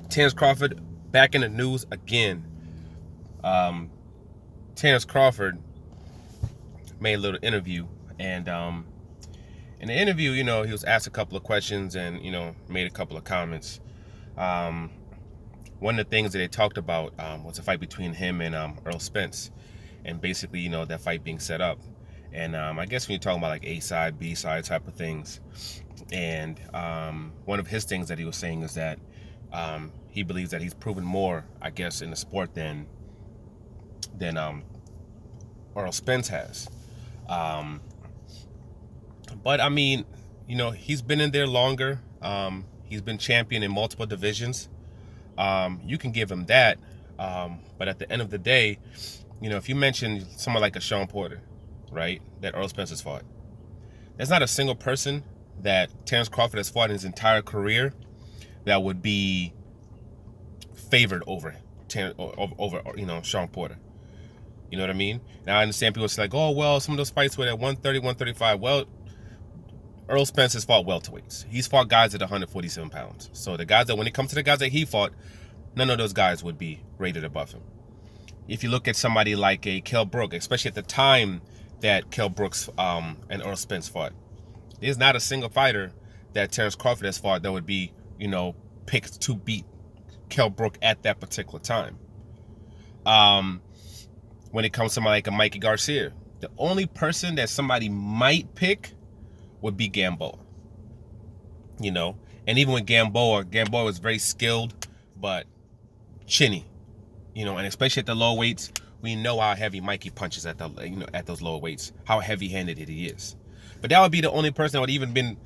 Terence Crawford back in the news again. Um, Terence Crawford made a little interview, and in the interview, he was asked a couple of questions and made a couple of comments. Um, One of the things that they talked about was a fight between him and Earl Spence, and basically, that fight being set up. And I guess when you're talking about like A side, B side type of things, and one of his things that he was saying is that he believes that he's proven more, I guess, in the sport than Earl Spence has. Um, but I mean, he's been in there longer. He's been champion in multiple divisions. You can give him that. But at the end of the day, if you mention someone like a Sean Porter, right, that Earl Spence has fought, there's not a single person that Terence Crawford has fought in his entire career that would be favored over Sean Porter. You know what I mean? Now I understand people say like, oh well, some of those fights were at 130, 135. Well, Earl Spence has fought welterweights. He's fought guys at 147 pounds. So the guys that, when it comes to the guys that he fought, none of those guys would be rated above him. If you look at somebody like a Kell Brook, especially at the time that Kell Brooks and Earl Spence fought, there's not a single fighter that Terence Crawford has fought that would be, picked to beat Kell Brook at that particular time. When it comes to somebody like a Mikey Garcia, the only person that somebody might pick would be Gamboa. And even with Gamboa was very skilled, but chinny, and especially at the low weights, we know how heavy Mikey punches at at those lower weights, how heavy-handed he is. But that would be the only person that would even been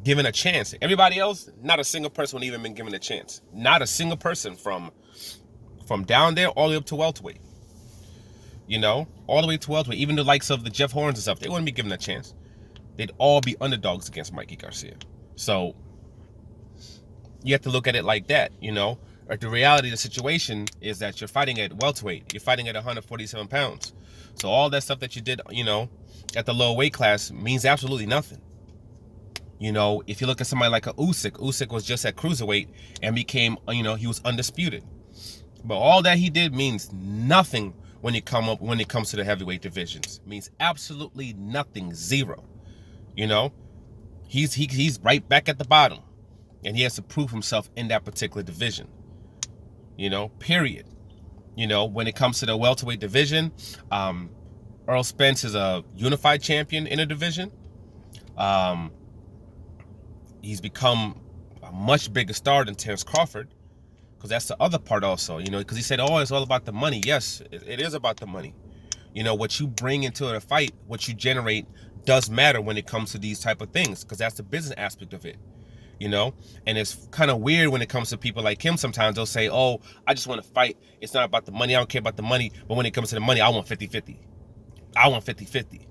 given a chance. Everybody else, not a single person would even been given a chance. Not a single person from down there all the way up to welterweight. All the way to welterweight. Even the likes of the Jeff Horns and stuff, they wouldn't be given a chance. They'd all be underdogs against Mikey Garcia. So you have to look at it like that, Or the reality of the situation is that you're fighting at welterweight. You're fighting at 147 pounds. So all that stuff that you did, at the lower weight class means absolutely nothing. If you look at somebody like a Usyk was just at cruiserweight and became, he was undisputed. But all that he did means nothing when it comes to the heavyweight divisions. It means absolutely nothing, zero. He's right back at the bottom, and he has to prove himself in that particular division. Period. When it comes to the welterweight division, Earl Spence is a unified champion in a division. He's become a much bigger star than Terence Crawford, because that's the other part also, because he said, oh, it's all about the money. Yes, it is about the money. What you bring into a fight, what you generate does matter when it comes to these type of things, because that's the business aspect of it. And it's kind of weird when it comes to people like him. Sometimes they'll say, oh, I just want to fight. It's not about the money. I don't care about the money. But when it comes to the money, I want 50-50. I want 50-50.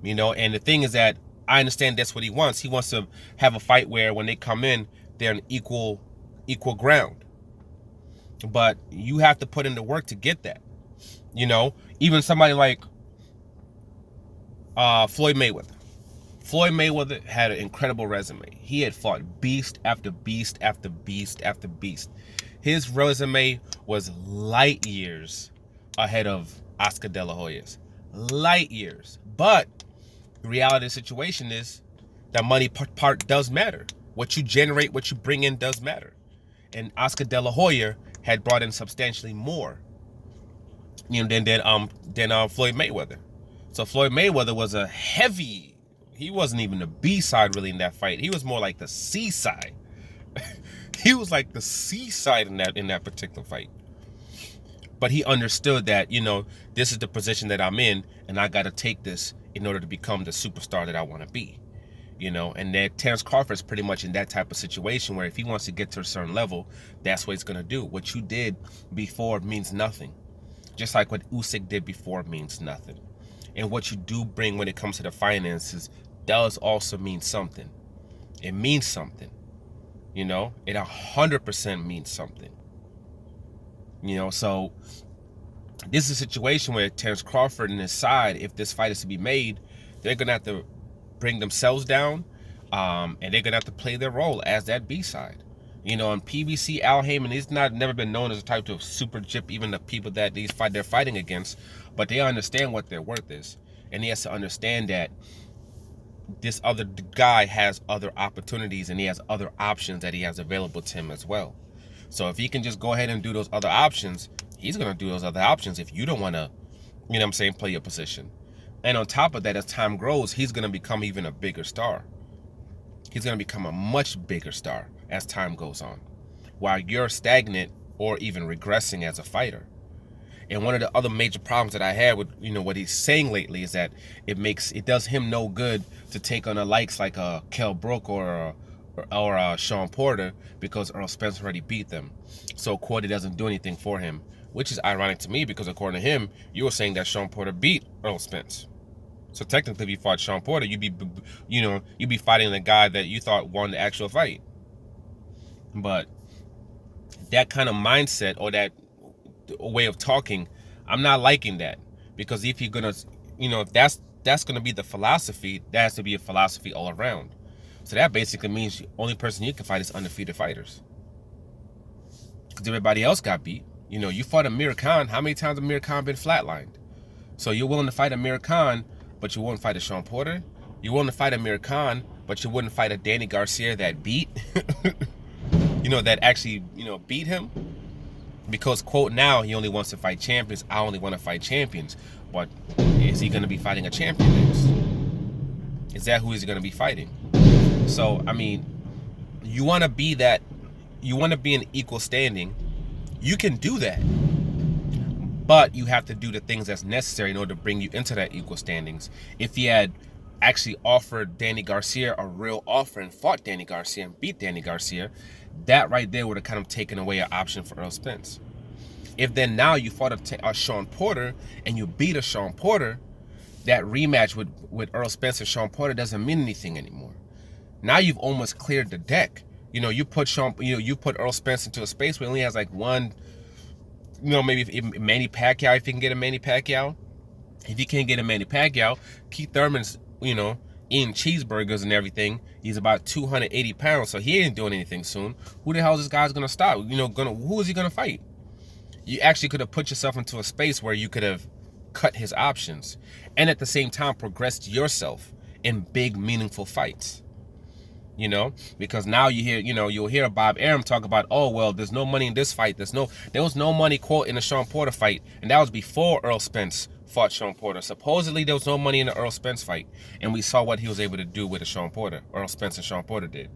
And the thing is that I understand that's what he wants. He wants to have a fight where when they come in, they're on equal ground. But you have to put in the work to get that. Even somebody like Floyd Mayweather. Floyd Mayweather had an incredible resume. He had fought beast after beast after beast after beast. His resume was light years ahead of Oscar De La Hoya's. Light years. But the reality of the situation is that money part does matter. What you generate, what you bring in does matter. And Oscar De La Hoya had brought in substantially more, than Floyd Mayweather. So Floyd Mayweather was a heavy. He wasn't even the B side really in that fight. He was more like the C side. He was like the C side in that particular fight. But he understood that, this is the position that I'm in, and I got to take this in order to become the superstar that I want to be. And that Terence Crawford is pretty much in that type of situation where if he wants to get to a certain level, that's what he's going to do. What you did before means nothing. Just like what Usyk did before means nothing. And what you do bring when it comes to the finances does also mean something. It means something. It 100% means something. So this is a situation where Terence Crawford and his side, if this fight is to be made, they're going to have to bring themselves down, and they're going to have to play their role as that B-side. You know, and PBC, Al Heyman, he's never been known as a type of super gyp, even the people that they're fighting against, but they understand what their worth is. And he has to understand that this other guy has other opportunities and he has other options that he has available to him as well. So if he can just go ahead and do those other options, he's going to do those other options if you don't want to, you know what I'm saying, play your position. And on top of that, as time grows, he's going to become even a bigger star. He's going to become a much bigger star as time goes on, while you're stagnant or even regressing as a fighter. And one of the other major problems that I had with, you know, what he's saying lately is that it does him no good to take on the likes like a Kell Brook or Sean Porter, because Earl Spence already beat them. So quote, it doesn't do anything for him, which is ironic to me, because according to him, you were saying that Sean Porter beat Earl Spence. So technically, if you fought Sean Porter, you'd be fighting the guy that you thought won the actual fight. But that kind of mindset or that way of talking, I'm not liking that, because if you're gonna, you know, if that's gonna be the philosophy, that has to be a philosophy all around. So that basically means the only person you can fight is undefeated fighters, because everybody else got beat. You know, you fought Amir Khan. How many times has Amir Khan been flatlined? So you're willing to fight Amir Khan, but you wouldn't fight a Sean Porter. You're willing to fight Amir Khan, but you wouldn't fight a Danny Garcia that beat, you know, that actually, you know, beat him. Because, quote, now he only wants to fight champions. I only want to fight champions. But is he going to be fighting a champion next? Is that who he's going to be fighting? So, I mean, you want to be in equal standing. You can do that. But you have to do the things that's necessary in order to bring you into that equal standings. If he had actually offered Danny Garcia a real offer and fought Danny Garcia and beat Danny Garcia, that right there would have kind of taken away an option for Earl Spence. If then now you fought a Sean Porter and you beat a Sean Porter, that rematch with Earl Spence and Sean Porter doesn't mean anything anymore. Now you've almost cleared the deck. You know, you put Earl Spence into a space where he only has like one, you know, maybe if Manny Pacquiao, if you can get a Manny Pacquiao. If you can't get a Manny Pacquiao, Keith Thurman's, you know, eating cheeseburgers and everything. He's about 280 pounds, so he ain't doing anything soon. Who the hell is this guy's gonna stop? You know, who is he gonna fight? You actually could have put yourself into a space where you could have cut his options, and at the same time progressed yourself in big, meaningful fights. You know, because now you'll hear Bob Arum talk about, oh well, there's no money in this fight. There was no money, quote, in the Sean Porter fight, and that was before Earl Spence fought Sean Porter. Supposedly there was no money in the Earl Spence fight, and we saw what he was able to do with a Sean Porter. Earl Spence and Sean Porter did.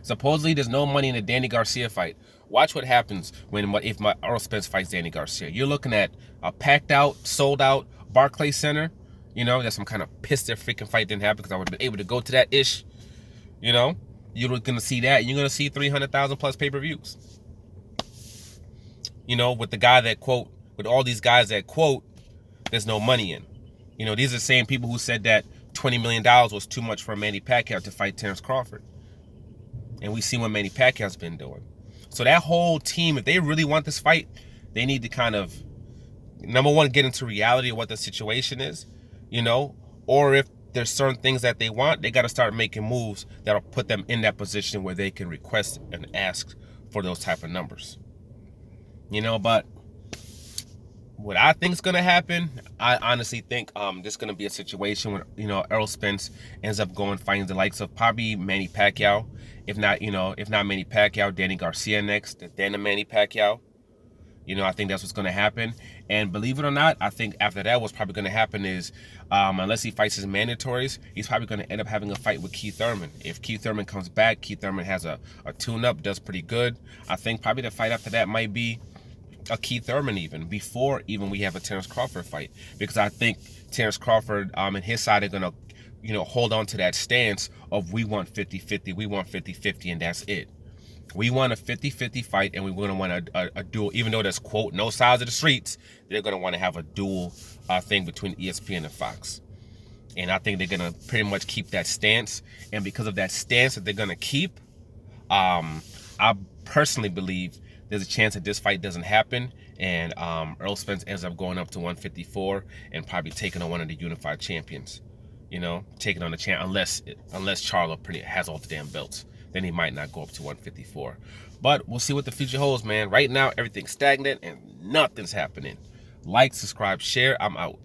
Supposedly there's no money in the Danny Garcia fight. Watch what happens if Earl Spence fights Danny Garcia. You're looking at a packed out, sold out Barclays Center. You know, that's some kind of pissed their freaking fight didn't happen, because I would have been able to go to that ish. You know, you're going to see that. You're going to see 300,000 plus pay-per-views. You know, with the guy that, quote, with all these guys that, quote, there's no money in. You know, these are the same people who said that $20 million was too much for Manny Pacquiao to fight Terence Crawford. And we see what Manny Pacquiao's been doing. So that whole team, if they really want this fight, they need to kind of, number one, get into reality of what the situation is, you know, or if there's certain things that they want, they got to start making moves that'll put them in that position where they can request and ask for those type of numbers. You know, but what I think is going to happen, I honestly think this is going to be a situation where, you know, Earl Spence ends up going fighting the likes of probably Manny Pacquiao. If not Manny Pacquiao, Danny Garcia next, then a Manny Pacquiao. You know, I think that's what's going to happen. And believe it or not, I think after that, what's probably going to happen is, unless he fights his mandatories, he's probably going to end up having a fight with Keith Thurman. If Keith Thurman comes back, Keith Thurman has a tune-up, does pretty good. I think probably the fight after that might be a Keith Thurman before we have a Terence Crawford fight. Because I think Terence Crawford and his side are going to, you know, hold on to that stance of we want 50-50, we want 50-50, and that's it. We want a 50-50 fight, and we're going to want a duel. Even though there's, quote, no sides of the streets, they're going to want to have a duel thing between ESPN and Fox. And I think they're going to pretty much keep that stance. And because of that stance that they're going to keep, I personally believe there's a chance that this fight doesn't happen, and Earl Spence ends up going up to 154 and probably taking on one of the unified champions. You know, taking on the champ, unless Charlo has all the damn belts. then he might not go up to 154. But we'll see what the future holds, man. Right now, everything's stagnant and nothing's happening. Like, subscribe, share. I'm out.